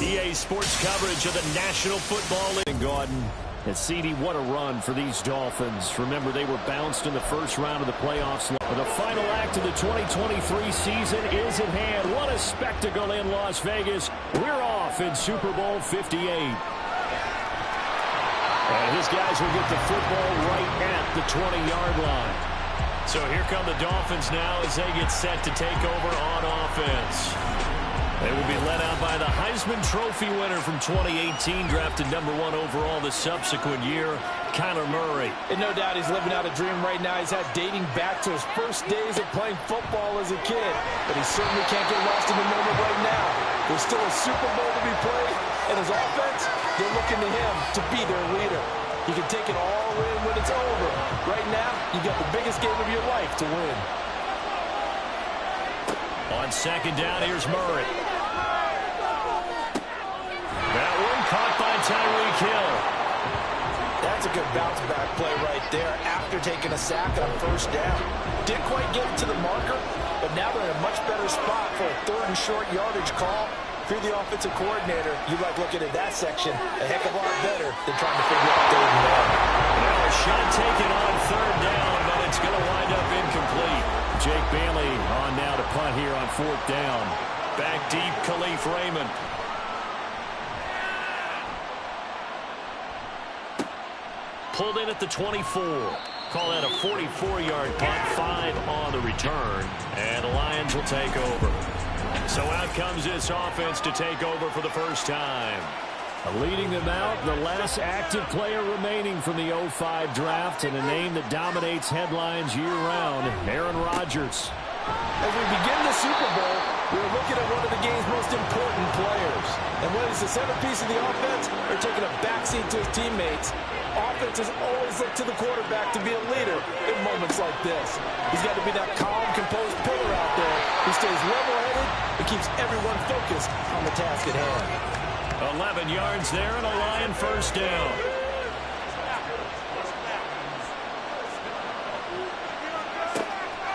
EA Sports coverage of the National Football League. Gordon. And CD, what a run for these Dolphins. Remember, they were bounced in the first round of the playoffs. The final act of the 2023 season is at hand. What a spectacle in Las Vegas. We're off in Super Bowl 58. And his guys will get the football right at the 20-yard line. So here come the Dolphins now as they get set to take over on offense. They will be led out by the Heisman Trophy winner from 2018, drafted #1 overall the subsequent year, Kyler Murray. And no doubt he's living out a dream right now. He's had dating back to his first days of playing football as a kid. But he certainly can't get lost in the moment right now. There's still a Super Bowl to be played, and his offense, they're looking to him to be their leader. He can take it all in when it's over. Right now, you got the biggest game of your life to win. On second down, here's Murray. That one caught by Tyreek Hill. That's a good bounce-back play right there after taking a sack on first down. Didn't quite get it to the marker, but now they're in a much better spot for a third and short yardage call. If you're the offensive coordinator, you like looking at that section a heck of a lot better than trying to figure out third and one. Now a shot taken on third down, but it's going to wind up incomplete. Jake Bailey on now to punt here on fourth down. Back deep, Khalif Raymond. Pulled in at the 24. Call that a 44-yard punt, 5 on the return. And the Lions will take over. So out comes this offense to take over for the first time. Leading them out, the last active player remaining from the 05 draft, and a name that dominates headlines year-round, Aaron Rodgers. As we begin the Super Bowl, we're looking at one of the game's most important players. And when he's the centerpiece of the offense, they're taking a backseat to his teammates. Offenses always look to the quarterback to be a leader in moments like this. He's got to be that calm, composed pillar out there who stays level-headed and keeps everyone focused on the task at hand. 11 yards there and a Lion first down.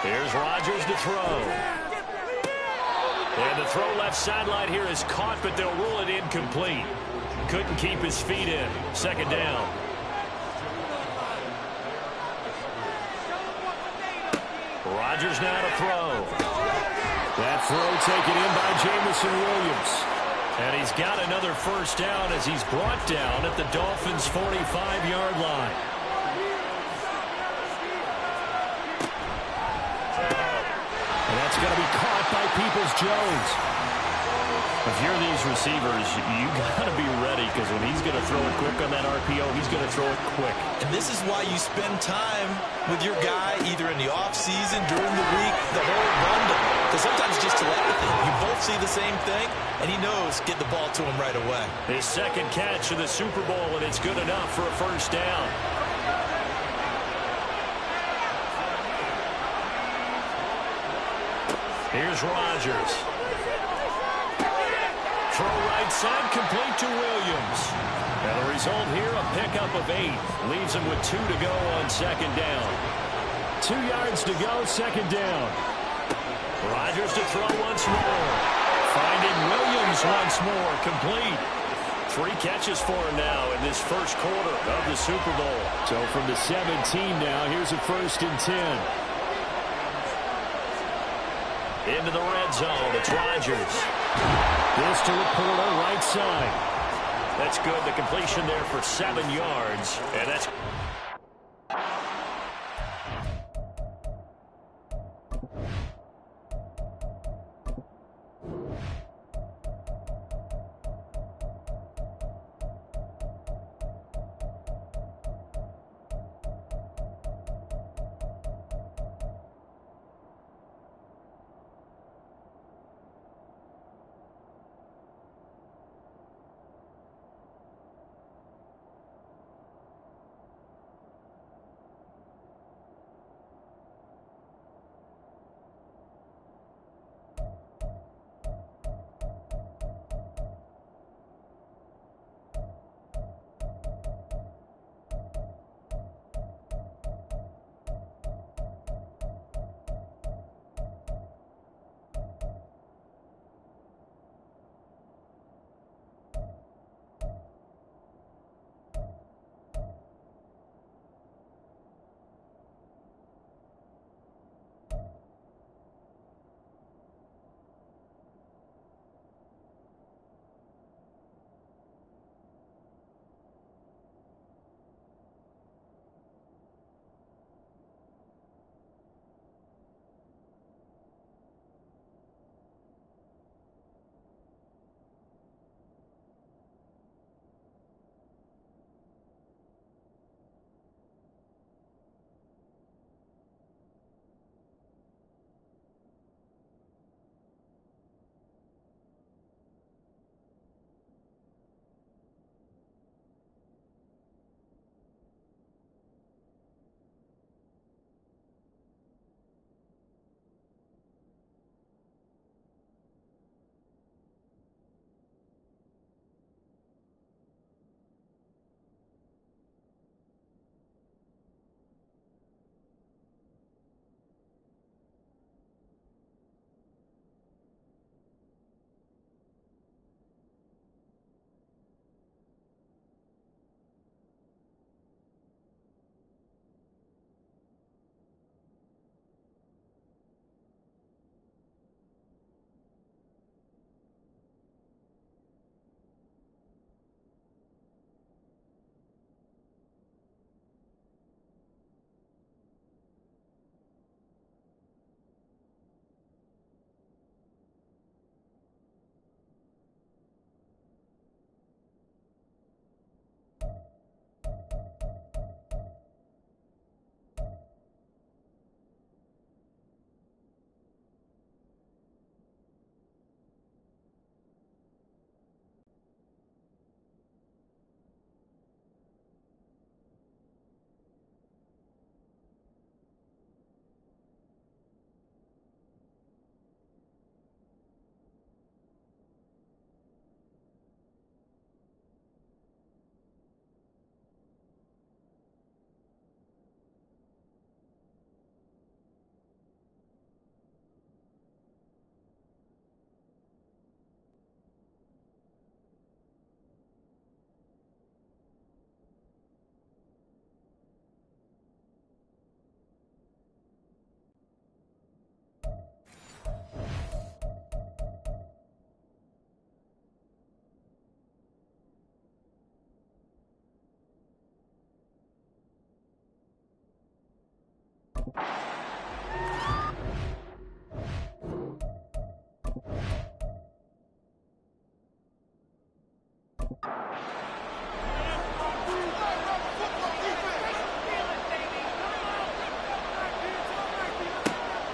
Here's Rodgers to throw. And the throw left sideline here is caught, but they'll rule it incomplete. Couldn't keep his feet in. Second down. Rodgers now to throw. That throw taken in by Jamison Williams. And he's got another first down as he's brought down at the Dolphins' 45-yard line. And that's going to be caught by Peoples-Jones. If you're these receivers, you got to be ready, because when he's going to throw it quick on that RPO, he's going to throw it quick. And this is why you spend time with your guy either in the offseason, during the week, the whole bundle. Because sometimes just telepathy. You both see the same thing, and he knows get the ball to him right away. His second catch of the Super Bowl, and it's good enough for a first down. Here's Rodgers. Throw right side, complete to Williams. And the result here, a pickup of 8. Leaves him with 2 to go on second down. 2 yards to go, second down. Rodgers to throw once more. Finding Williams once more, complete. 3 catches for him now in this first quarter of the Super Bowl. So from the 17 now, here's a 1st and 10. Into the red zone, it's Rodgers. This to Laporta, right side. That's good. The completion there for 7 yards. And that's...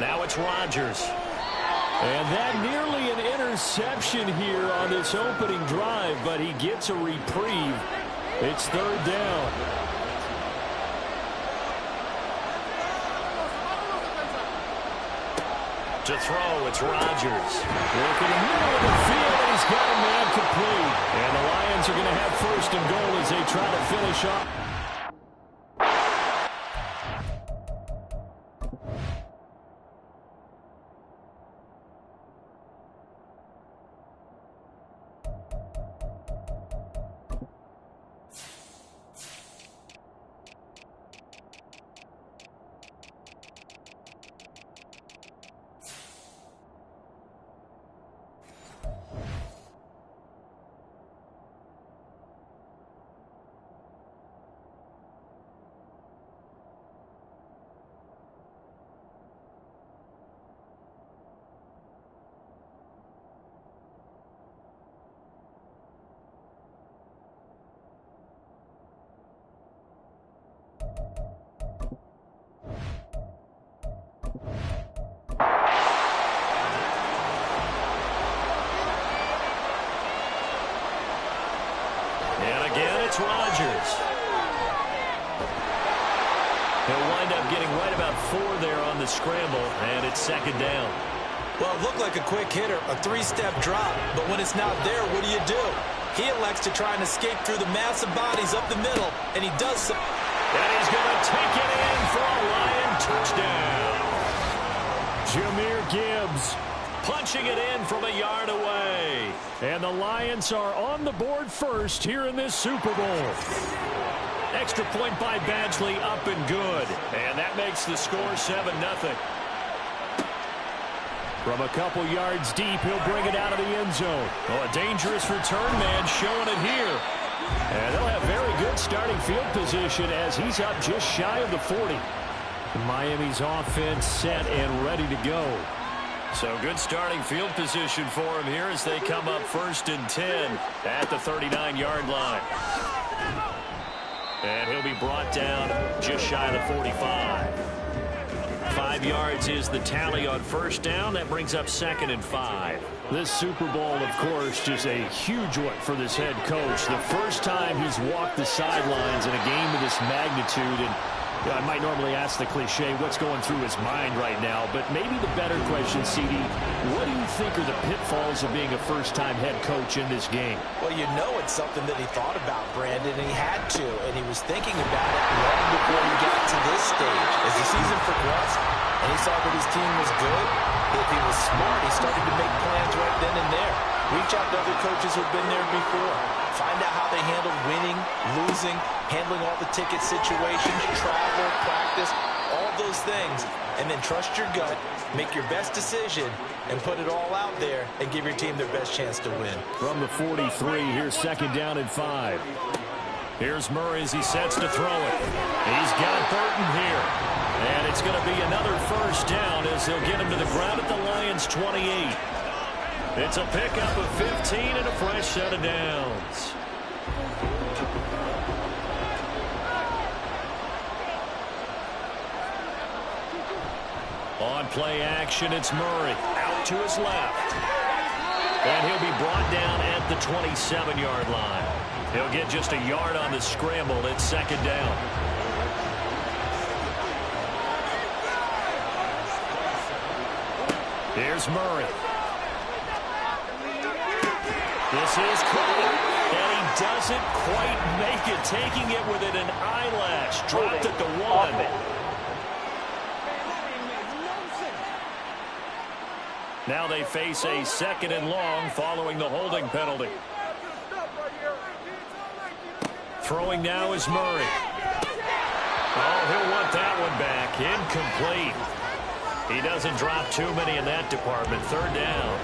Now it's Rodgers. And that nearly an interception here on this opening drive, but he gets a reprieve. It's third down. To throw, it's Rodgers. Working in the middle of the field, and he's got a man complete. And the Lions are going to have first and goal as they try to finish up. It's Rodgers. He'll wind up getting right about 4 there on the scramble, and it's second down. Well, it looked like a quick hitter, a 3-step drop, but when it's not there, what do? He elects to try and escape through the massive bodies up the middle, and he does so. And he's going to take it in for a Lion touchdown. Jahmyr Gibbs punching it in from a yard away. And the Lions are on the board first here in this Super Bowl. Extra point by Badgley, up and good. And that makes the score 7-0. From a couple yards deep, he'll bring it out of the end zone. Oh, a dangerous return man showing it here. And they'll have very good starting field position as he's up just shy of the 40. Miami's offense set and ready to go. So good starting field position for him here as they come up 1st and 10 at the 39-yard line. And he'll be brought down just shy of the 45. 5 yards is the tally on first down. That brings up 2nd and 5. This Super Bowl, of course, just a huge one for this head coach. The first time he's walked the sidelines in a game of this magnitude. And I might normally ask the cliche, what's going through his mind right now? But maybe the better question, CD, what do you think are the pitfalls of being a first-time head coach in this game? Well, you know it's something that he thought about, Brandon, and he had to. And he was thinking about it long before he got to this stage. As the season progressed and he saw that his team was good, if he was smart, he started to make plans right then and there. Reach out to other coaches who've been there before. Find out how they handle winning, losing, handling all the ticket situations, travel, practice, all those things. And then trust your gut, make your best decision, and put it all out there and give your team their best chance to win. From the 43, here's 2nd down and 5. Here's Murray as he sets to throw it. He's got Burton here. And it's going to be another first down as they'll get him to the ground at the Lions' 28. It's a pickup of 15 and a fresh set of downs. On play action, it's Murray out to his left. And he'll be brought down at the 27-yard line. He'll get just a yard on the scramble. It's 2nd down. Here's Murray. This is caught, and he doesn't quite make it, taking it within an eyelash. Dropped at the 1. Now they face a 2nd and long following the holding penalty. Throwing now is Murray. Oh, he'll want that one back. Incomplete. He doesn't drop too many in that department. 3rd down.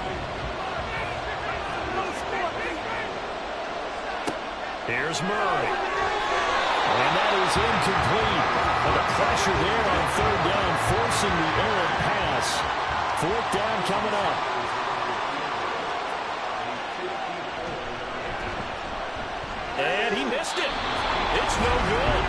Here's Murray. And that is incomplete. And the pressure there on 3rd down, forcing the errant pass. 4th down coming up. lost it. It's no good.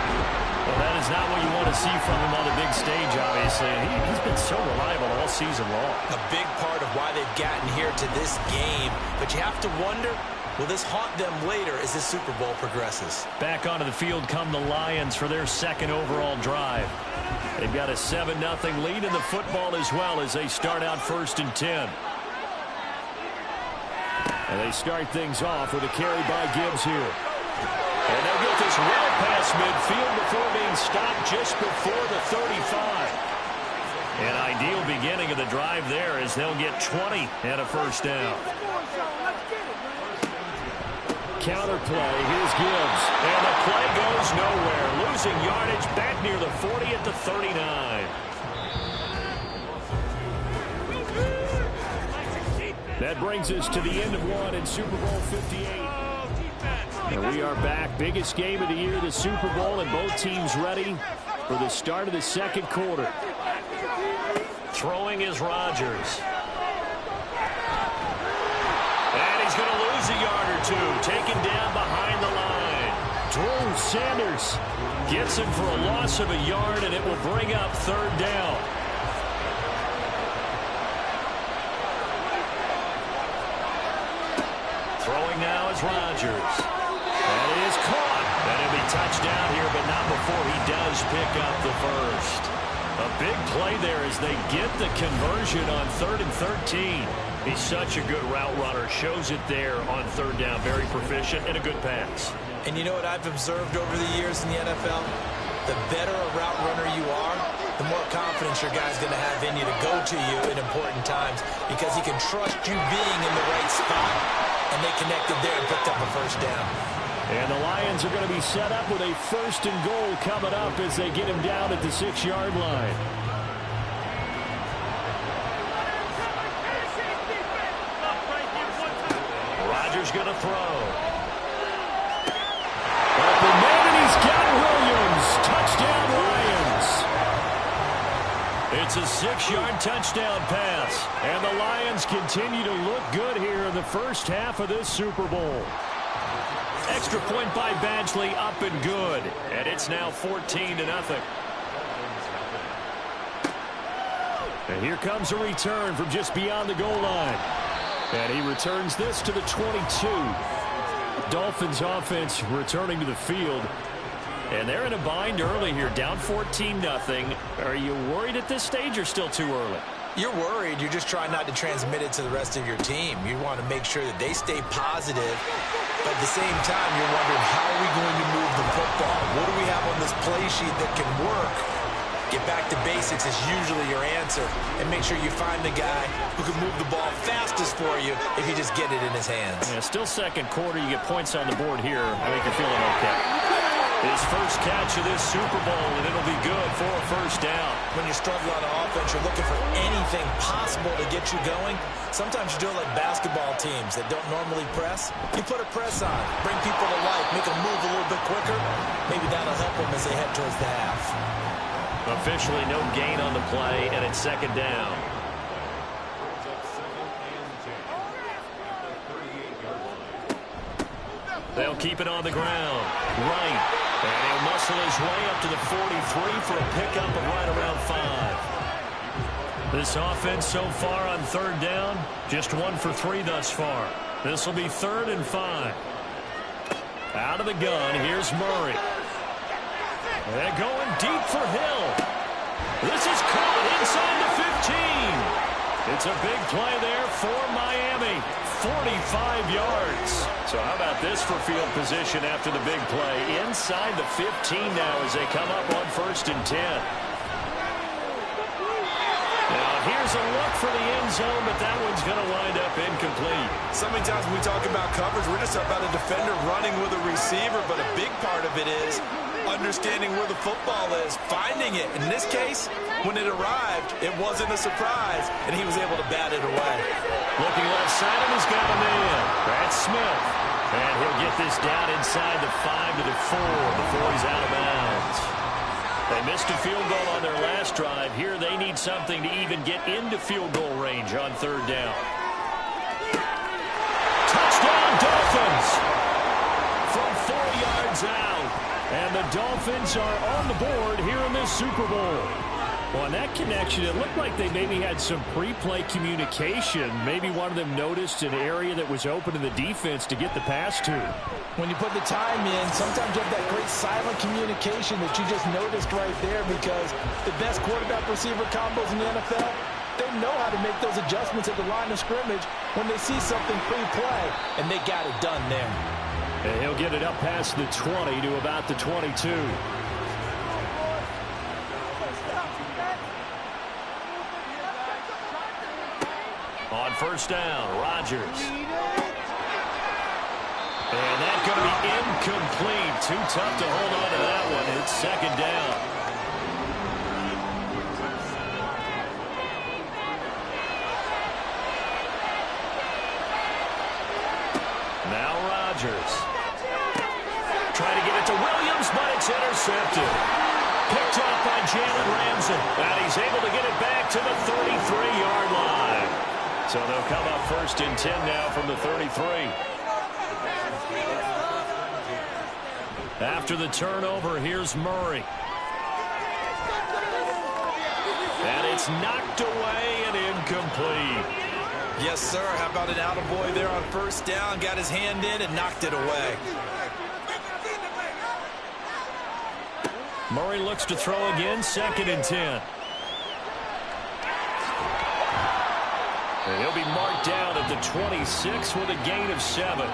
Well, that is not what you want to see from him on the big stage, obviously. He's been so reliable all season long. A big part of why they've gotten here to this game. But you have to wonder, will this haunt them later as this Super Bowl progresses? Back onto the field come the Lions for their second overall drive. They've got a 7-0 lead in the football as well as they start out 1st and 10. And they start things off with a carry by Gibbs here. And they'll get this well past midfield before being stopped just before the 35. An ideal beginning of the drive there as they'll get 20 and a first down. Counter play, here's Gibbs. And the play goes nowhere. Losing yardage back near the 40 at the 39. That brings us to the end of one in Super Bowl 58. And we are back. Biggest game of the year, the Super Bowl, and both teams ready for the start of the second quarter. Throwing is Rodgers. And he's going to lose a yard or two. Taken down behind the line. Drew Sanders gets him for a loss of a yard, and it will bring up 3rd down. Throwing now is Rodgers. That is caught. And he'll be touched down here, but not before he does pick up the first. A big play there as they get the conversion on 3rd and 13. He's such a good route runner. Shows it there on 3rd down. Very proficient and a good pass. And you know what I've observed over the years in the NFL? The better a route runner you are, the more confidence your guy's going to have in you to go to you in important times because he can trust you being in the right spot. And they connected there and picked up a first down. And the Lions are going to be set up with a 1st and goal coming up as they get him down at the 6-yard line. Rodgers going to throw. Up and down, and he's got Williams. Touchdown, Lions. It's a 6-yard touchdown pass. And the Lions continue to look good here in the first half of this Super Bowl. Extra point by Badgley, up and good. And it's now 14-0. And here comes a return from just beyond the goal line. And he returns this to the 22. Dolphins offense returning to the field. And they're in a bind early here, down 14-0. Are you worried at this stage or still too early? You're worried. You're just trying not to transmit it to the rest of your team. You want to make sure that they stay positive. But at the same time, you're wondering, how are we going to move the football? What do we have on this play sheet that can work? Get back to basics is usually your answer. And make sure you find the guy who can move the ball fastest for you if you just get it in his hands. Yeah, still second quarter. You get points on the board here. I think you're feeling okay. His first catch of this Super Bowl, and it'll be good for a first down. When you struggle on offense, you're looking for anything possible to get you going. Sometimes you do it like basketball teams that don't normally press. You put a press on, bring people to life, make them move a little bit quicker. Maybe that'll help them as they head towards the half. Officially no gain on the play, and it's 2nd down. They'll keep it on the ground. Right. And he'll muscle his way up to the 43 for a pickup of right around 5. This offense so far on 3rd down, just 1 for 3 thus far. This will be 3rd and 5. Out of the gun, here's Murray. They're going deep for Hill. This is caught inside the 15. It's a big play there for Miami. 45 yards. So how about this for field position after the big play? Inside the 15 now as they come up on 1st and 10. Now here's a look for the end zone, but that one's going to wind up incomplete. So many times when we talk about coverage, we're just about a defender running with a receiver, but a big part of it is understanding where the football is, finding it. In this case, when it arrived, it wasn't a surprise, and he was able to bat it away. Looking left side, and he's got a man. That's Smith. And he'll get this down inside the 5 to the 4 before he's out of bounds. They missed a field goal on their last drive. Here they need something to even get into field goal range on 3rd down. Touchdown, Dolphins! From 4 yards out. points are on the board here in this Super Bowl. Well, on that connection, it looked like they maybe had some pre-play communication. Maybe one of them noticed an area that was open in the defense to get the pass to. When you put the time in, sometimes you have that great silent communication that you just noticed right there, because the best quarterback-receiver combos in the NFL, they know how to make those adjustments at the line of scrimmage when they see something pre-play, and they got it done there. And he'll get it up past the 20 to about the 22. On first down, Rodgers. And that's going to be incomplete. Too tough to hold on to that one. It's second down. Now Rodgers. Trying to get it to Williams, but it's intercepted. Picked off by Jalen Ramsey. And he's able to get it back to the 33-yard line. So they'll come up first and 10 now from the 33. After the turnover, here's Murray. And it's knocked away and incomplete. Yes, sir. How about an attaboy there on first down? Got his hand in and knocked it away. Murray looks to throw again, second and 10. And he'll be marked down at the 26 with a gain of 7.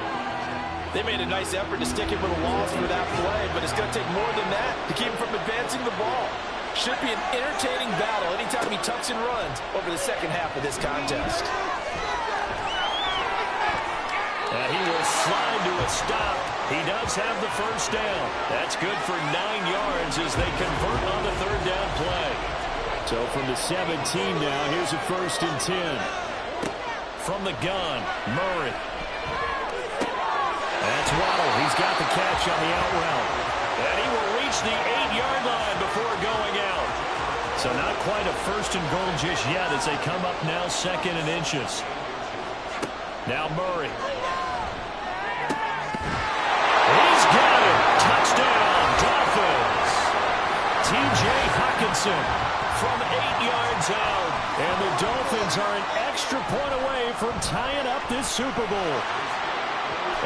They made a nice effort to stick him with a loss for that play, but it's going to take more than that to keep him from advancing the ball. Should be an entertaining battle anytime he tucks and runs over the second half of this contest. And he will slide to a stop. He does have the first down. That's good for 9 yards as they convert on the third down play. So from the 17 now, here's a first and 10. From the gun, Murray. That's Waddle. He's got the catch on the out route. And he will reach the 8-yard line before going out. So not quite a first and goal just yet as they come up now second and inches. Now Murray. He's got it. Touchdown, Dolphins. T.J. Hockenson from 8 yards out. And the Dolphins are an extra point away from tying up this Super Bowl.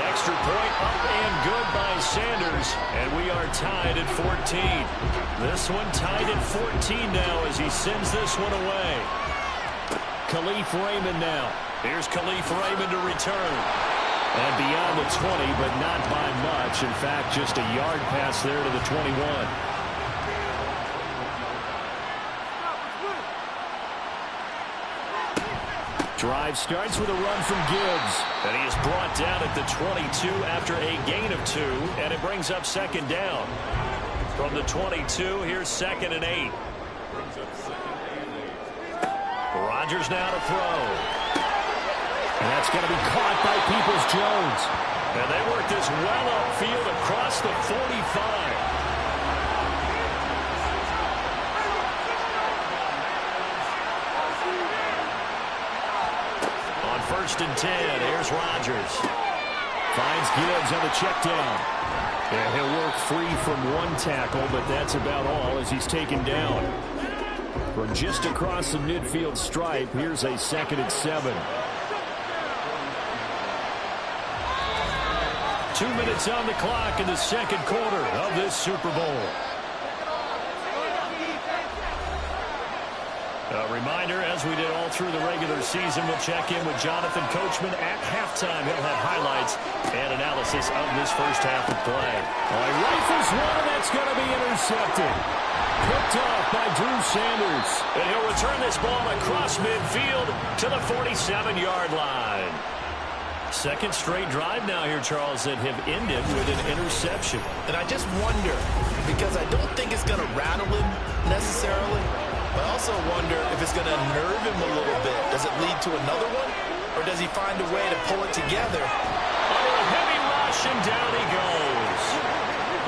Extra point up and good by Sanders. And we are tied at 14. This one tied at 14 now as he sends this one away. Khalif Raymond now. Here's Khalif Raymond to return. And beyond the 20, but not by much. In fact, just a yard pass there to the 21. Drive starts with a run from Gibbs. And he is brought down at the 22 after a gain of 2. And it brings up second down. From the 22, here's second and 8. Rodgers now to throw. And that's going to be caught by Peoples-Jones. And they work this well upfield across the 45. First and 10. Here's Rodgers. Finds Gibbs on the check down. And he'll work free from one tackle, but that's about all as he's taken down. From just across the midfield stripe, here's a second and 7. 2 minutes on the clock in the second quarter of this Super Bowl. A reminder, as we did all through the regular season, we'll check in with Jonathan Coachman at halftime. He'll have highlights and analysis of this first half of play. He rifles one, and that's going to be intercepted. Picked off by Drew Sanders. And he'll return this ball across midfield to the 47-yard line. Second straight drive now here, Charles, that have ended with an interception. And I just wonder, because I don't think it's going to rattle him necessarily, but I also wonder if it's going to unnerve him a little bit. Does it lead to another one? Or does he find a way to pull it together? Under a heavy rush, and down he goes.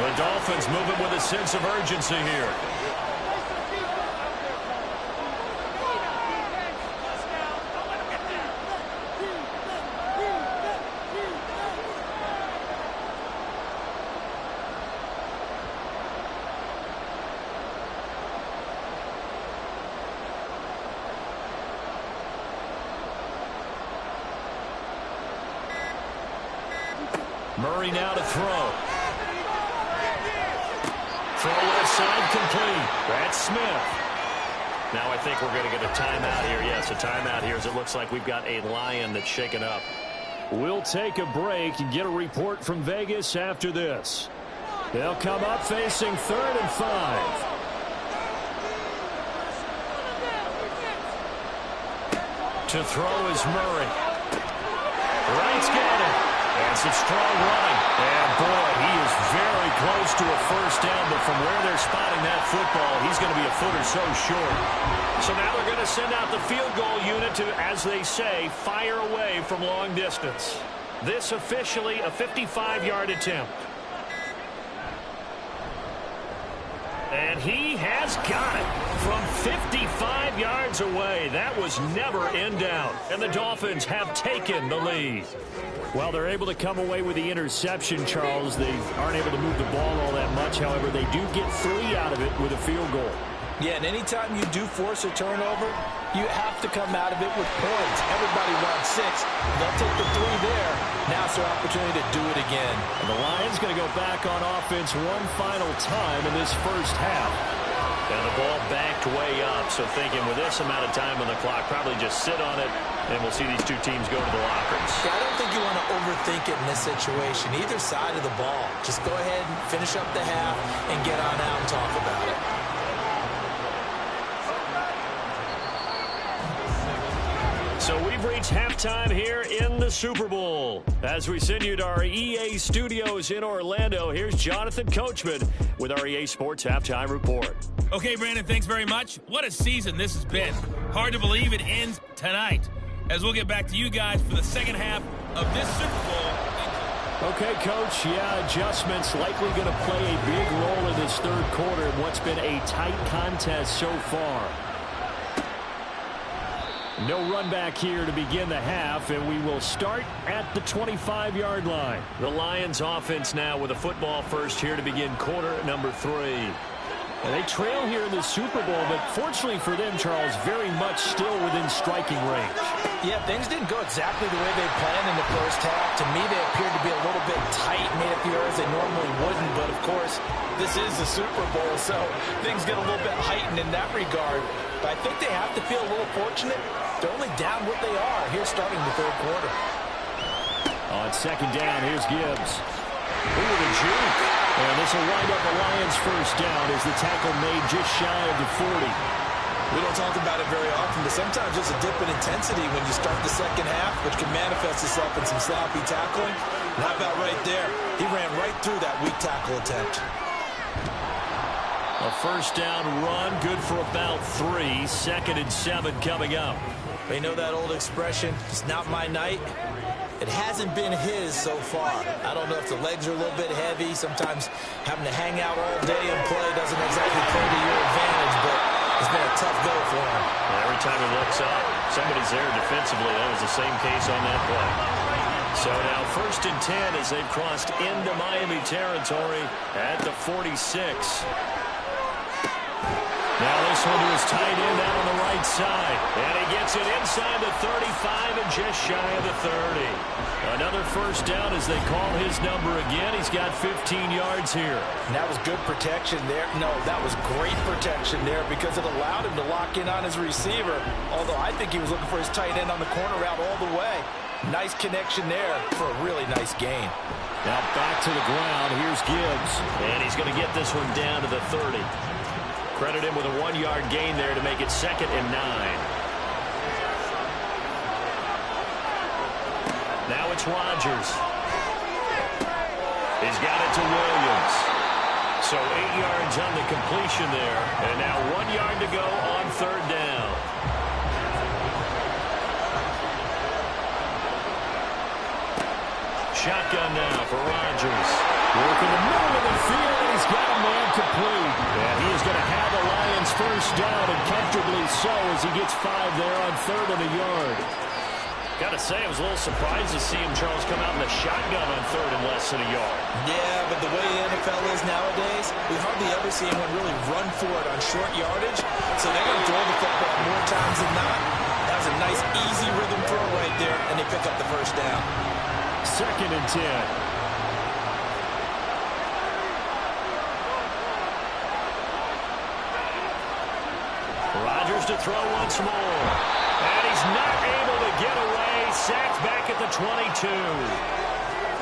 The Dolphins moving with a sense of urgency here. Murray now to throw. Throw left side complete. That's Smith. Now I think we're going to get a timeout here. Yes, a timeout here as it looks like we've got a Lion that's shaken up. We'll take a break and get a report from Vegas after this. They'll come up facing 3rd and 5. To throw is Murray. Wright's got it. And some strong running. And boy, he is very close to a first down, but from where they're spotting that football, he's going to be a foot or so short. So now they're going to send out the field goal unit to, as they say, fire away from long distance. This officially a 55-yard attempt. And he has got it from 55 yards away. That was never in doubt. And the Dolphins have taken the lead. Well, they're able to come away with the interception, Charles. They aren't able to move the ball all that much. However, they do get 3 out of it with a field goal. Yeah, and anytime you do force a turnover, you have to come out of it with points. Everybody wants 6. They'll take the 3 there. Now it's their opportunity to do it again. And the Lions going to go back on offense one final time in this first half. And the ball backed way up. So thinking with this amount of time on the clock, probably just sit on it, and we'll see these two teams go to the lockers. Yeah, I don't think you want to overthink it in this situation. Either side of the ball. Just go ahead and finish up the half and get on out and talk about it. So we've reached halftime here in the Super Bowl. As we send you to our EA studios in Orlando, here's Jonathan Coachman with our EA Sports Halftime Report. Okay, Brandon, thanks very much. What a season this has been. Hard to believe it ends tonight. As we'll get back to you guys for the second half of this Super Bowl. Okay, Coach, yeah, adjustments likely going to play a big role in this third quarter in what's been a tight contest so far. No run back here to begin the half, and we will start at the 25-yard line. The Lions offense now with a football first here to begin quarter number 3. And they trail here in the Super Bowl, but fortunately for them, Charles, very much still within striking range. Yeah, things didn't go exactly the way they planned in the first half. To me, they appeared to be a little bit tight, made a few errors they normally wouldn't. But, of course, this is the Super Bowl, so things get a little bit heightened in that regard. But I think they have to feel a little fortunate. They're only down what they are here starting the third quarter. On second down, here's Gibbs. Ooh, the juke. And this will wind up a Lions first down as the tackle made just shy of the 40. We don't talk about it very often, but sometimes there's a dip in intensity when you start the second half, which can manifest itself in some sloppy tackling. And how about right there? He ran right through that weak tackle attempt. A first down run, good for about 3. 2nd and 7 coming up. They know that old expression, it's not my night. It hasn't been his so far. I don't know if the legs are a little bit heavy. Sometimes having to hang out all day and play doesn't exactly play to your advantage, but it's been a tough go for him. Every time he looks up, somebody's there defensively. That was the same case on that play. So now 1st and 10 as they've crossed into Miami territory at the 46. Now this one to his tight end out on the right side. And he gets it inside the 35 and just shy of the 30. Another first down as they call his number again. He's got 15 yards here. And that was good protection there. No, that was great protection there because it allowed him to lock in on his receiver. Although I think he was looking for his tight end on the corner route all the way. Nice connection there for a really nice gain. Now back to the ground. Here's Gibbs. And he's going to get this one down to the 30. Credit him with a 1-yard gain there to make it 2nd and 9. Now it's Rodgers. He's got it to Williams. So 8 yards on the completion there. And now 1 yard to go on 3rd down. Shotgun now for Rodgers. Working the middle of the field, and he's got a man complete. And he is going to have the Lions first down, and comfortably so as he gets 5 there on 3rd and a yard. Got to say, I was a little surprised to see him, Charles, come out in the shotgun on 3rd and less than a yard. Yeah, but the way the NFL is nowadays, we hardly ever see anyone really run for it on short yardage. So they're going to throw the football more times than not. That was a nice, easy rhythm throw right there, and they pick up the first down. 2nd and 10. Sanders to throw once more. And he's not able to get away. Sacked back at the 22.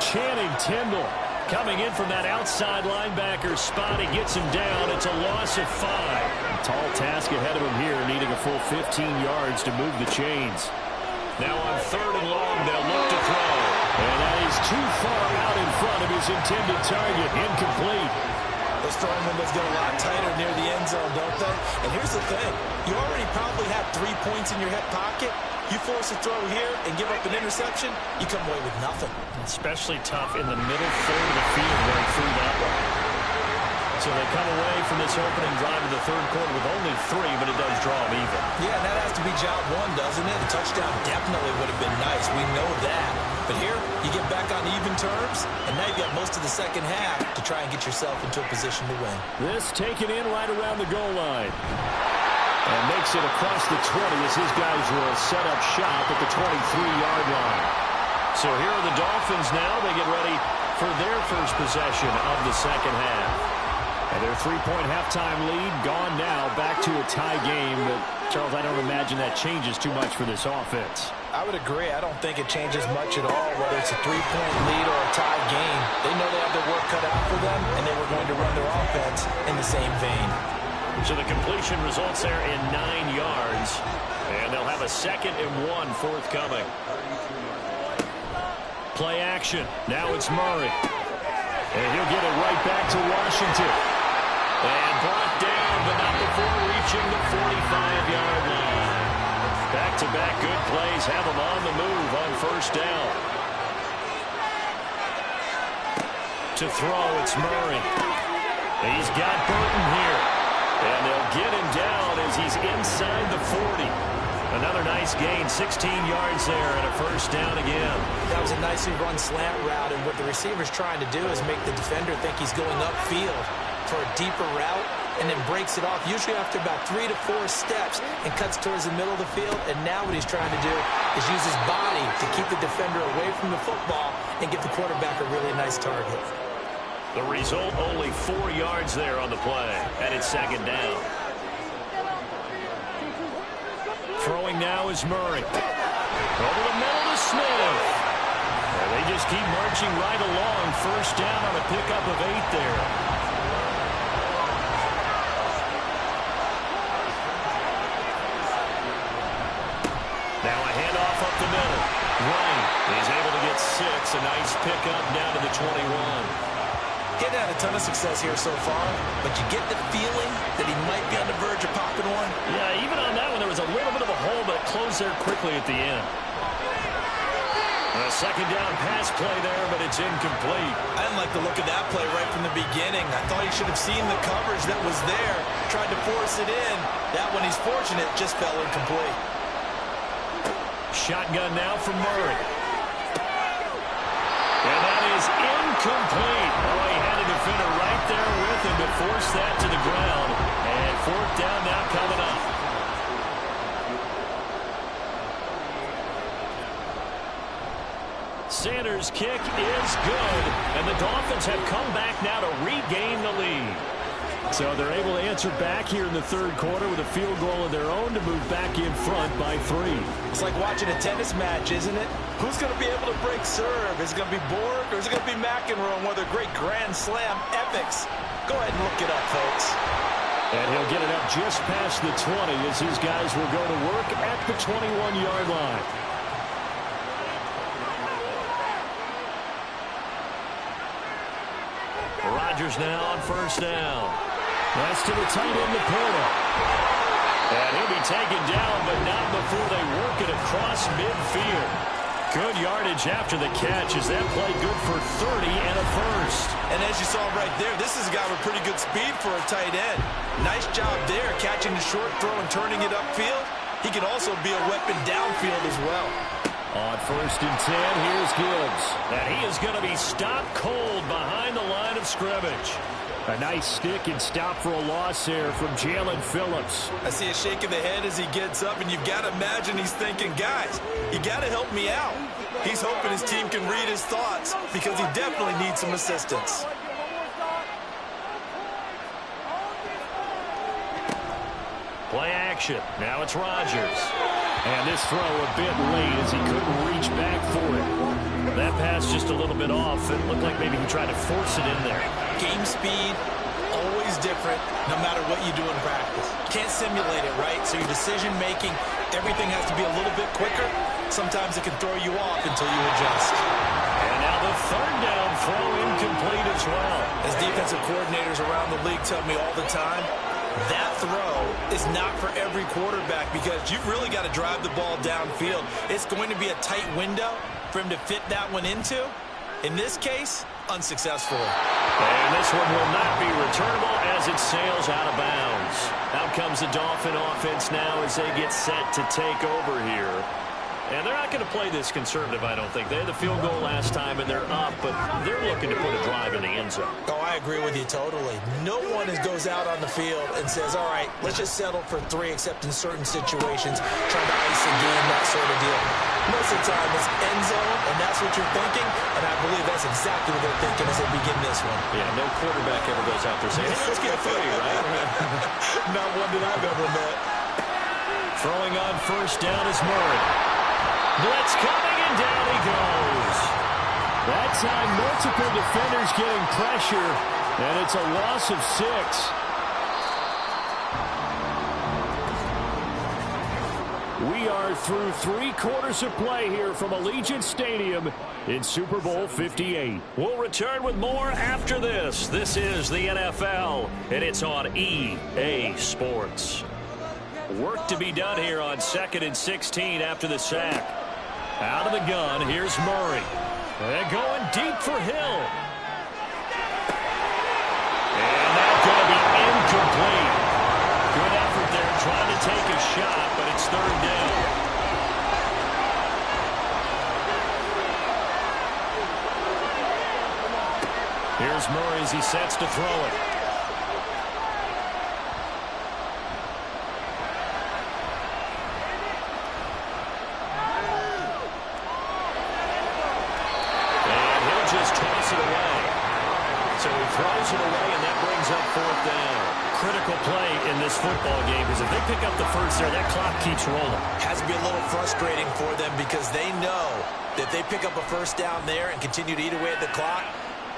Channing Tindall coming in from that outside linebacker spot. He gets him down. It's a loss of 5. A tall task ahead of him here, needing a full 15 yards to move the chains. Now on 3rd and long, they'll look to throw. And that is too far out in front of his intended target. Incomplete. Those throwing windows get a lot tighter near the end zone, don't they? And here's the thing. You already probably have 3 points in your hip pocket. You force a throw here and give up an interception, you come away with nothing. Especially tough in the middle third of the field going through that one. So they come away from this opening drive in the 3rd quarter with only 3, but it does draw them even. Yeah, that has to be job 1, doesn't it? A touchdown definitely would have been nice. We know that. But here, you get back on even terms, and now you've got most of the second half to try and get yourself into a position to win. This taken in right around the goal line. And makes it across the 20 as his guys will set up shop at the 23-yard line. So here are the Dolphins now. They get ready for their first possession of the second half. And their 3-point halftime lead gone now, back to a tie game. But, Charles, I don't imagine that changes too much for this offense. I would agree. I don't think it changes much at all, whether it's a 3-point lead or a tie game. They know they have their work cut out for them, and they were going to run their offense in the same vein. So the completion results there in 9 yards. And they'll have a 2nd and 1 forthcoming. Play action. Now it's Murray. And he'll get it right back to Washington. And brought down, but not before reaching the 45-yard line. Back-to-back good plays have them on the move on 1st down. To throw, it's Murray. He's got Burton here. And they'll get him down as he's inside the 40. Another nice gain, 16 yards there, and a 1st down again. That was a nicely run slant route, and what the receiver's trying to do is make the defender think he's going upfield for a deeper route, and then breaks it off, usually after about 3 to 4 steps, and cuts towards the middle of the field. And now what he's trying to do is use his body to keep the defender away from the football and give the quarterback a really nice target. The result, only 4 yards there on the play, and it's 2nd down. Throwing now is Murray. Over the middle to Smith. And they just keep marching right along. 1st down on a pickup of 8 there. Now a handoff up the middle. Ryan is able to get 6. A nice pickup down to the 21. He's had a ton of success here so far, but you get the feeling that he might be on the verge of popping one. Yeah, even on that one, there was a little bit of a hole, but it closed there quickly at the end. A 2nd down pass play there, but it's incomplete. I didn't like the look of that play right from the beginning. I thought he should have seen the coverage that was there, tried to force it in. That one, he's fortunate, just fell incomplete. Shotgun now from Murray. And that is incomplete. Oh, he had a defender right there with him to force that to the ground. And 4th down now coming up. Sanders' kick is good. And the Dolphins have come back now to regain the lead. So they're able to answer back here in the 3rd quarter with a field goal of their own to move back in front by 3. It's like watching a tennis match, isn't it? Who's going to be able to break serve? Is it going to be Borg or is it going to be McEnroe, one of their great Grand Slam epics? Go ahead and look it up, folks. And he'll get it up just past the 20 as his guys will go to work at the 21-yard line. Rodgers now on 1st down. That's to the tight end, Laporta. And he'll be taken down, but not before they work it across midfield. Good yardage after the catch as that play good for 30 and a 1st. And as you saw right there, this is a guy with pretty good speed for a tight end. Nice job there, catching the short throw and turning it upfield. He can also be a weapon downfield as well. On 1st and 10, here's Gibbs. And he is going to be stopped cold behind the line of scrimmage. A nice stick and stop for a loss here from Jalen Phillips. I see a shake of the head as he gets up, and you've got to imagine he's thinking, guys, you got to help me out. He's hoping his team can read his thoughts because he definitely needs some assistance. Play action. Now it's Rodgers. And this throw a bit late as he couldn't reach back for it. That pass just a little bit off. It looked like maybe he tried to force it in there. Game speed, always different, no matter what you do in practice. Can't simulate it, right? So your decision-making, everything has to be a little bit quicker. Sometimes it can throw you off until you adjust. And now the third down throw incomplete as well. As defensive coordinators around the league tell me all the time, that throw is not for every quarterback because you've really got to drive the ball downfield. It's going to be a tight window for him to fit that one into. In this case, unsuccessfully. And this one will not be returnable as it sails out of bounds. Out comes the Dolphin offense now as they get set to take over here. And they're not going to play this conservative, I don't think. They had the field goal last time, and they're up, but they're looking to put a drive in the end zone. Oh, I agree with you totally. No one goes out on the field and says, all right, let's just settle for 3, except in certain situations, trying to ice a game, that sort of deal. Most of the time, it's end zone, and that's what you're thinking, and I believe that's exactly what they're thinking as they begin this one. Yeah, no quarterback ever goes out there saying, hey, let's get a footy, right? Not one that I've ever met. Throwing on first down is Murray. Blitz coming, and down he goes. That time, multiple defenders getting pressure, and it's a loss of 6. We are through 3 quarters of play here from Allegiant Stadium in Super Bowl 58. We'll return with more after this. This is the NFL, and it's on EA Sports. Work to be done here on 2nd and 16 after the sack. Out of the gun, here's Murray. And going deep for Hill. And that's going to be incomplete. Good effort there trying to take a shot, but it's 3rd down. Here's Murray as he sets to throw it. Throws it away, and that brings up 4th down. Critical play in this football game because if they pick up the first there, that clock keeps rolling. Has to be a little frustrating for them because they know that they pick up a first down there and continue to eat away at the clock,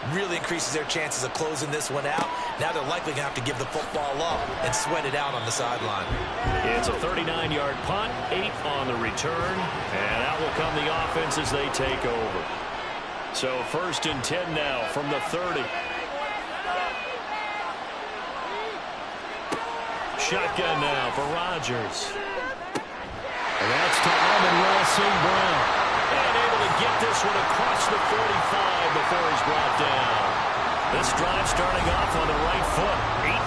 really increases their chances of closing this one out. Now they're likely going to have to give the football up and sweat it out on the sideline. It's a 39-yard punt, 8 on the return, and out will come the offense as they take over. So 1st and 10 now from the 30. Shotgun now for Rodgers. And that's to Amon-Ra St. Brown. And able to get this one across the 45 before he's brought down. This drive starting off on the right foot,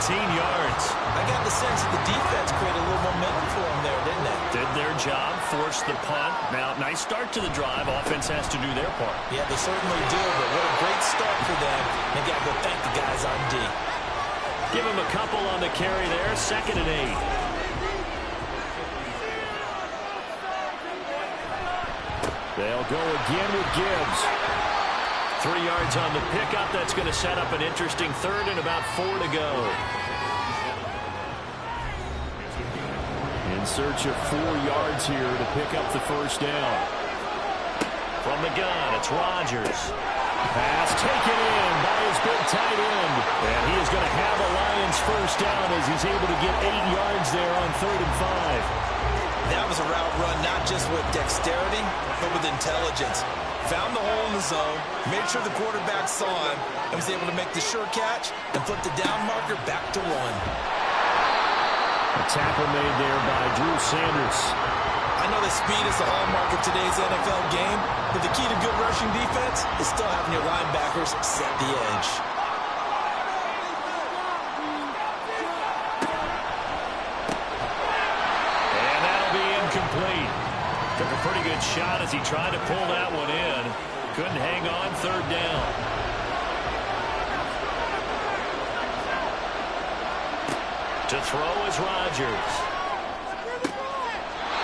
18 yards. I got the sense that the defense created a little momentum for them there, didn't they? Did their job, forced the punt. Now, nice start to the drive. Offense has to do their part. Yeah, they certainly do, but what a great start for them. They got to go thank the guys on D. Give him a couple on the carry there, 2nd and 8. They'll go again with Gibbs. 3 yards on the pickup. That's going to set up an interesting 3rd and about 4 to go. In search of 4 yards here to pick up the first down. From the gun, it's Rodgers. Pass taken in by his big tight end. And he is going to have a Lions first down as he's able to get 8 yards there on 3rd and 5. That was a route run not just with dexterity, but with intelligence. Found the hole in the zone, made sure the quarterback saw him, and was able to make the sure catch and flip the down marker back to 1. A tackle made there by Drew Sanders. I know that speed is the hallmark of today's NFL game, but the key to good rushing defense is still having your linebackers set the edge. And that'll be incomplete. Took a pretty good shot as he tried to pull that one in. Couldn't hang on, 3rd down. To throw is Rodgers.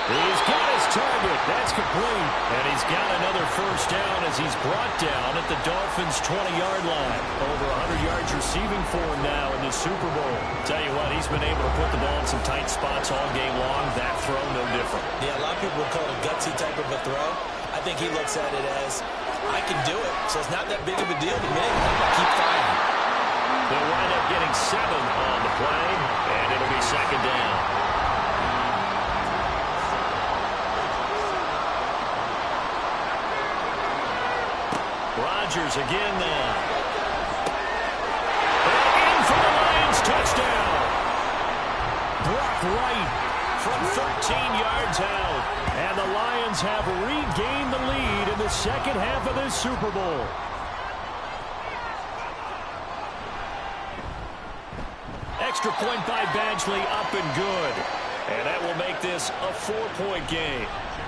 He's got his target. That's complete. And he's got another first down as he's brought down at the Dolphins' 20-yard line. Over 100 yards receiving for him now in the Super Bowl. Tell you what, he's been able to put the ball in some tight spots all game long. That throw, no different. Yeah, a lot of people call it a gutsy type of a throw. I think he looks at it as, I can do it, so it's not that big of a deal to me. I'm going to keep fighting. They'll wind up getting 7 on the play, and it'll be second down. Rodgers again now. And in for the Lions, touchdown. Brock Wright from 13 yards out. And the Lions have regained the lead in the second half of this Super Bowl. Extra point by Badgley, up and good. And that will make this a 4-point game.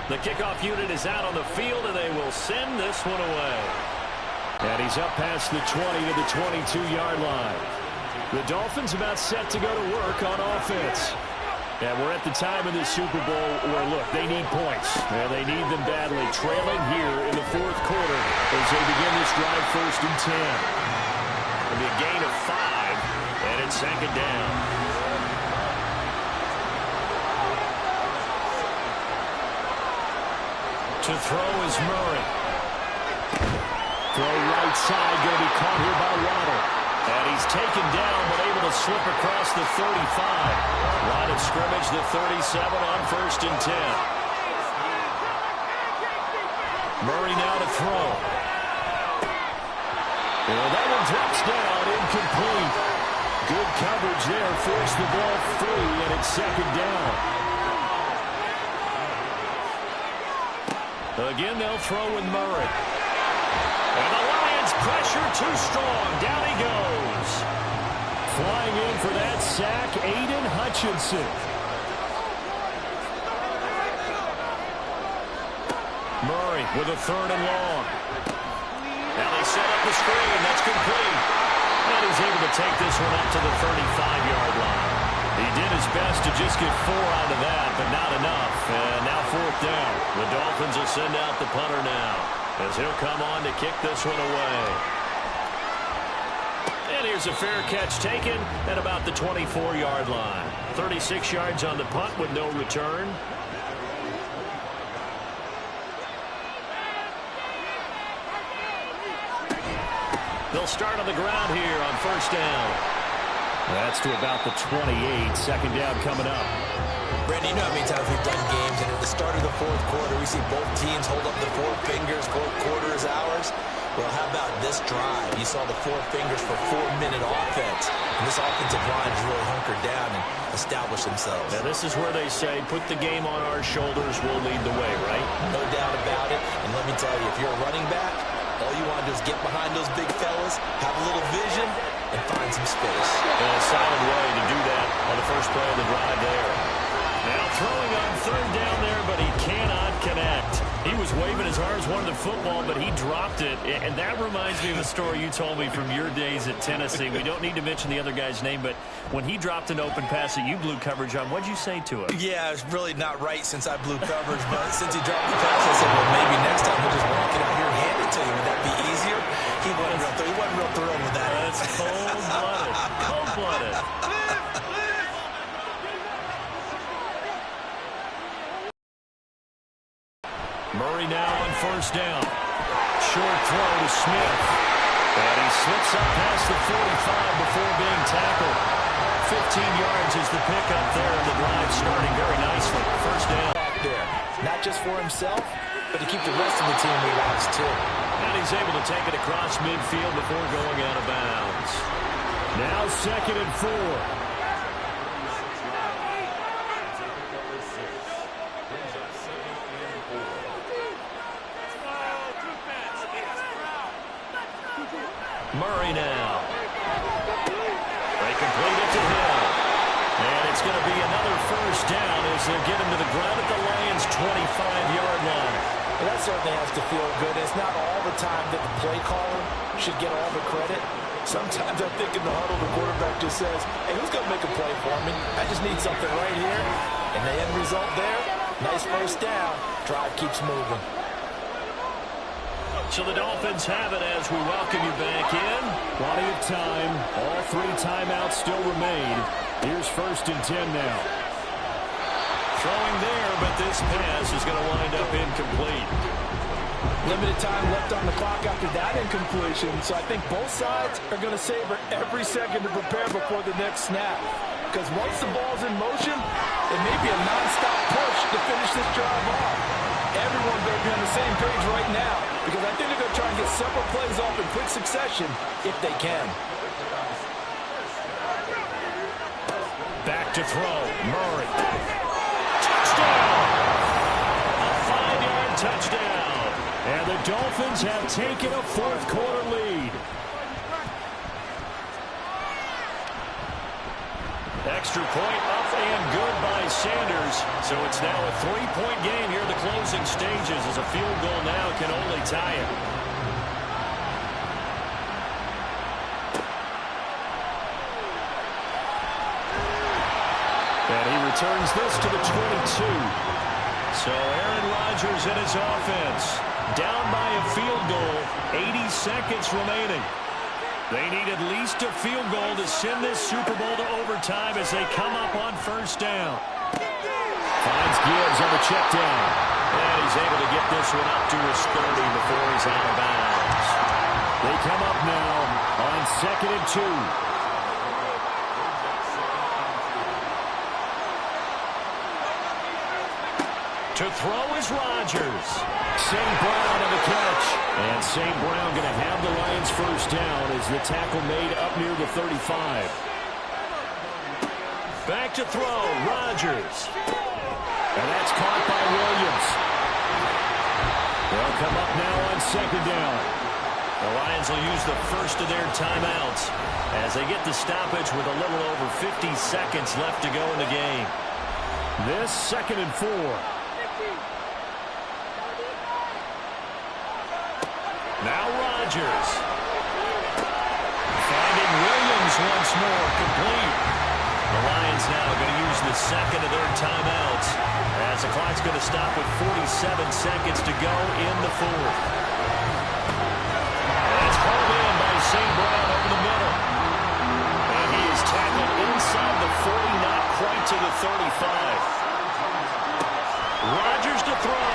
The kickoff unit is out on the field, and they will send this one away. And he's up past the 20 to the 22-yard line. The Dolphins about set to go to work on offense. And we're at the time of this Super Bowl where, look, they need points. And they need them badly, trailing here in the fourth quarter as they begin this drive first and 10. It'll be a gain of 5, and it's second down. To throw is Murray. Throw right side, going to be caught here by Waddle. And he's taken down, but able to slip across the 35. Line of scrimmage, the 37 on first and 10. Murray now to throw. Well, that one drops down, incomplete. Good coverage there, forced the ball free, and it's second down. Again, they'll throw with Murray. And the Lions pressure too strong. Down he goes. Flying in for that sack, Aiden Hutchinson. Murray with a third and long. Now they set up the screen. That's complete. And he's able to take this one up to the 35-yard line. He did his best to just get 4 out of that, but not enough. And now fourth down. The Dolphins will send out the punter now, as he'll come on to kick this one away. And here's a fair catch taken at about the 24-yard line. 36 yards on the punt with no return. They'll start on the ground here on first down. That's to about the 28. Second down coming up. Brandon, you know how many times we've done games, and at the start of the fourth quarter, we see both teams hold up the 4 fingers, fourth quarter is ours. Well, how about this drive? You saw the 4 fingers for 4-minute offense. And this offensive line has really hunkered down and established themselves. Now, this is where they say, put the game on our shoulders, we'll lead the way, right? No doubt about it. And let me tell you, if you're a running back, all you want to do is get behind those big fellas, have a little vision, and find some space. And a solid way to do that on the first play of the drive there. Now throwing on third down there, but he cannot connect. He was waving his arms, wanted the football, but he dropped it. And that reminds me of a story you told me from your days at Tennessee. We don't need to mention the other guy's name, but when he dropped an open pass that you blew coverage on, what'd you say to him? Yeah, it's really not right since I blew coverage, but since he dropped the pass, I said, well, maybe next time he'll just walk it out here and hand it to you. Would that be easier? He wasn't real thrilled with that. That's cold-blooded. Cold-blooded. Murray now on first down. Short throw to Smith. And he slips up past the 45 before being tackled. 15 yards is the pickup there, and the drive starting very nicely. First down. Back there. Not just for himself, but to keep the rest of the team relaxed, too. And he's able to take it across midfield before going out of bounds. Now second and 4. Murray now. They complete it to him. And it's going to be another first down as they'll get him to the ground at the Lions' 25-yard line. Well, that certainly has to feel good. It's not all the time that the play caller should get all the credit. Sometimes I think in the huddle, the quarterback just says, hey, who's going to make a play for me? I just need something right here. And the end result there, Nice first down. Drive keeps moving. So the Dolphins have it as we welcome you back in. Plenty of time. All 3 timeouts still remain. Here's 1st and 10 now. Throwing there, but this pass is going to wind up incomplete. Limited time left on the clock after that incompletion, so I think both sides are going to savor every second to prepare before the next snap. Because once the ball's in motion, it may be a non-stop push to finish this drive off. Everyone's going to be on the same page right now, because I think they're going to try and get several plays off in quick succession if they can. Back to throw. Murray. Touchdown! A 5-yard touchdown. And the Dolphins have taken a 4th quarter lead. Extra point up and good by Sanders. So it's now a 3-point game here in the closing stages, as a field goal now can only tie it. And he returns this to the 22. So Aaron Rodgers and his offense down by a field goal, 80 seconds remaining. They need at least a field goal to send this Super Bowl to overtime as they come up on 1st down. Finds Gibbs on the check down. And he's able to get this one up to his 30 before he's out of bounds. They come up now on 2nd and 2. To throw is Rodgers. St. Brown on the catch. And St. Brown going to have the Lions 1st down as the tackle made up near the 35. Back to throw, Rodgers. And that's caught by Williams. They'll come up now on 2nd down. The Lions will use the first of their timeouts as they get the stoppage with a little over 50 seconds left to go in the game. This 2nd and 4. Now Rodgers. Finding Williams once more, complete. The Lions now going to use the 2nd of their timeouts as the clock's going to stop with 47 seconds to go in the 4th. That's pulled in by St. Brown over the middle. And he is tackled inside the 40, not quite to the 35. Rodgers to throw.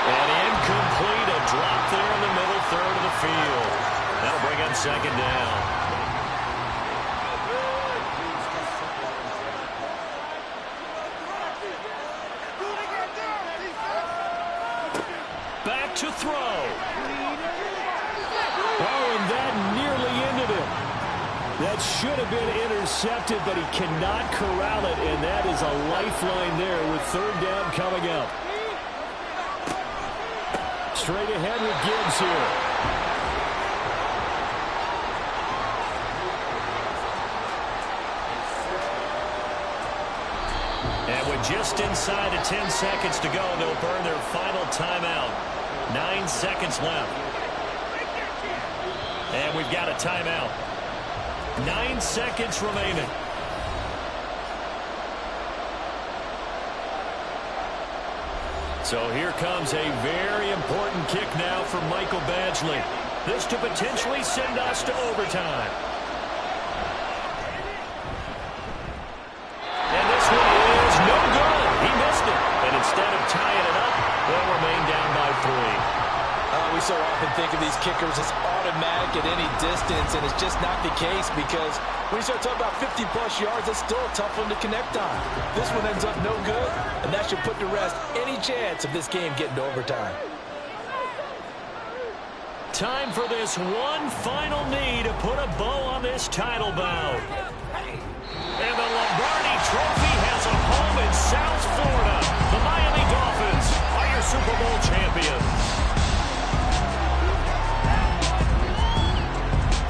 And incomplete, a drop there in the middle 3rd of the field. That'll bring up 2nd down. Back to throw. Oh, and that nearly ended it. That should have been intercepted, but he cannot corral it, and that is a lifeline there with 3rd down coming up. Straight ahead with Gibbs here. And with just inside of 10 seconds to go, they'll burn their final timeout. 9 seconds left. And we've got a timeout. 9 seconds remaining. So here comes a very important kick now for Michael Badgley. This to potentially send us to overtime. And this one is no good. He missed it. And instead of tying it up, they'll remain down by 3. We so often think of these kickers as automatic at any distance, and it's just not the case, because when you start talking about 50-plus yards, that's still a tough one to connect on. This one ends up no good, and that should put to rest any chance of this game getting to overtime. Time for this one final knee to put a bow on this title bout. And the Lombardi Trophy has a home in South Florida. The Miami Dolphins are your Super Bowl champions.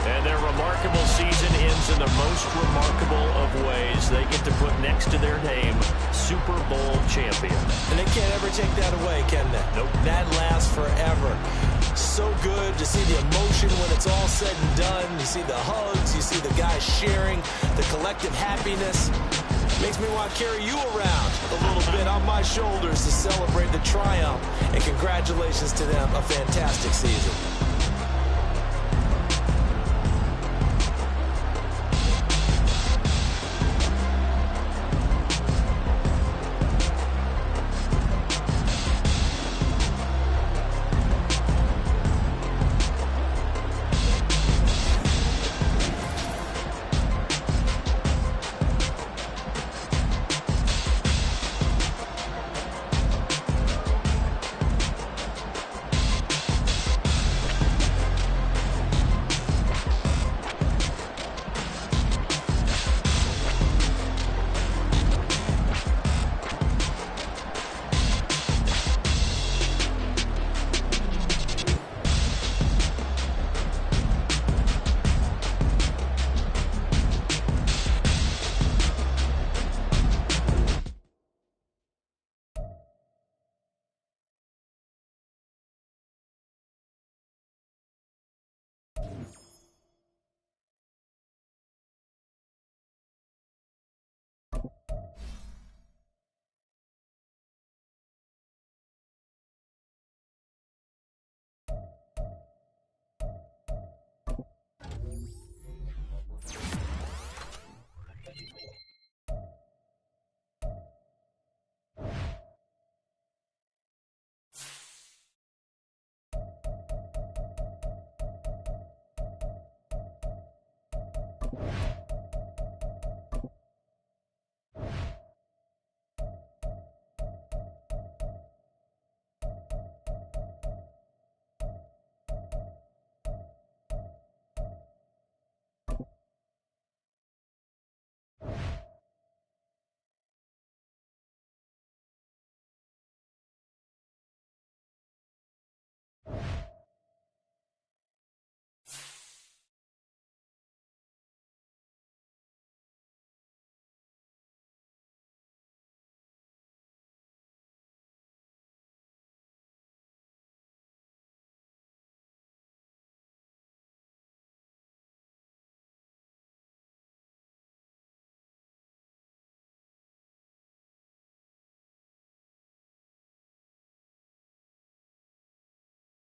And their remarkable season ends in the most remarkable of ways. They get to put next to their name, Super Bowl champion. And they can't ever take that away, can they? Nope. That lasts forever. So good to see the emotion when it's all said and done. You see the hugs, you see the guys sharing, the collective happiness. Makes me want to carry you around a little bit on my shoulders to celebrate the triumph. And congratulations to them, a fantastic season.